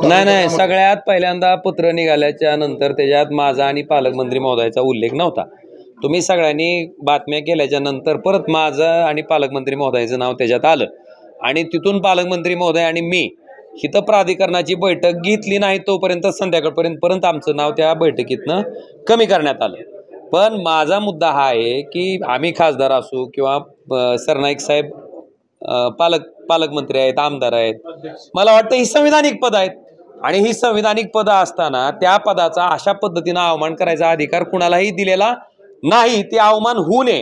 नाही, सगळ्यात पहिल्यांदा पत्र निघाल्याच्या नंतर त्याच्यात माझा आणि पालकमंत्री महोदयाचा उल्लेख नव्हता। तुम्ही सगळ्यांनी बातम्या केल्याच्या नंतर परत माझं आणि पालकमंत्री महोदयाचं नाव त्याच्यात आलं आणि तिथून पालकमंत्री महोदय आणि मी हिथं प्राधिकरणाची बैठक घेतली नाही तोपर्यंत संध्याकाळपर्यंत आमचं नाव त्या बैठकीतनं कमी करण्यात आलं। पण माझा मुद्दा हा आहे की आम्ही खासदार असू किंवा सरनाईक साहेब पालकमंत्री आहेत, आमदार आहेत, मला वाटतं ही संविधानिक पद आहेत आणि ही संविधानिक पद असताना त्या पदाचा अशा पद्धतीनं अवमान करायचा अधिकार कुणालाही दिलेला नाही। ते अवमान होऊ नये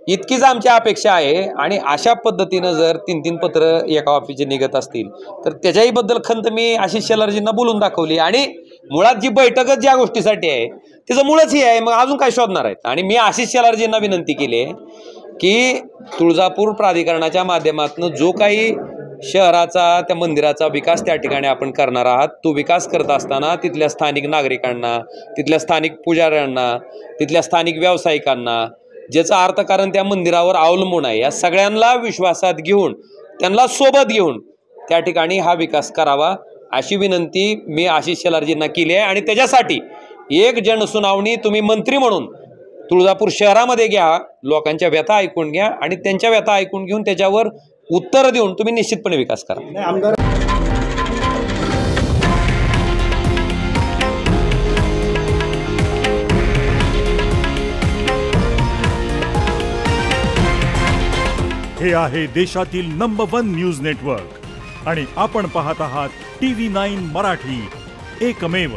इतकीच आमची अपेक्षा आहे। आणि अशा पद्धतीनं जर 3-3 पत्र एका ऑफिसचे निघत असतील तर त्याच्याही बद्दल खंत मी आशिष शेलारजींना बोलून दाखवली आणि मुळात जी बैठकच ज्या गोष्टीसाठी आहे त्याचं मुळच ही आहे, मग अजून काय शोधणार आहेत। आणि मी आशिष शेलारजींना विनंती केली आहे की तुळजापूर प्राधिकरणाच्या माध्यमातून जो काही शहराचा त्या मंदिराचा विकास त्या ठिकाणी आपण करणार आहात तो विकास करत असताना तिथल्या स्थानिक नागरिकांना, तिथल्या स्थानिक पुजाऱ्यांना, तिथल्या स्थानिक व्यावसायिकांना ज्याचं अर्थकारण त्या मंदिरावर अवलंबून आहे या सगळ्यांना विश्वासात घेऊन त्यांना सोबत घेऊन त्या ठिकाणी हा विकास करावा अशी विनंती मी आशिष शेलारजींना केली आहे। आणि त्याच्यासाठी एक जनसुनावणी तुम्ही मंत्री म्हणून तुळजापूर शहरामध्ये घ्या, लोकांच्या व्यथा ऐकून घ्या आणि त्यांच्या व्यथा ऐकून घेऊन त्याच्यावर उत्तर देऊन तुम्ही निश्चितपणे विकास करा। आमदार हे आहे देशातील नंबर 1 न्यूज नेटवर्क आणि आपण पाहत आहात TV9 मराठी, एकमेव।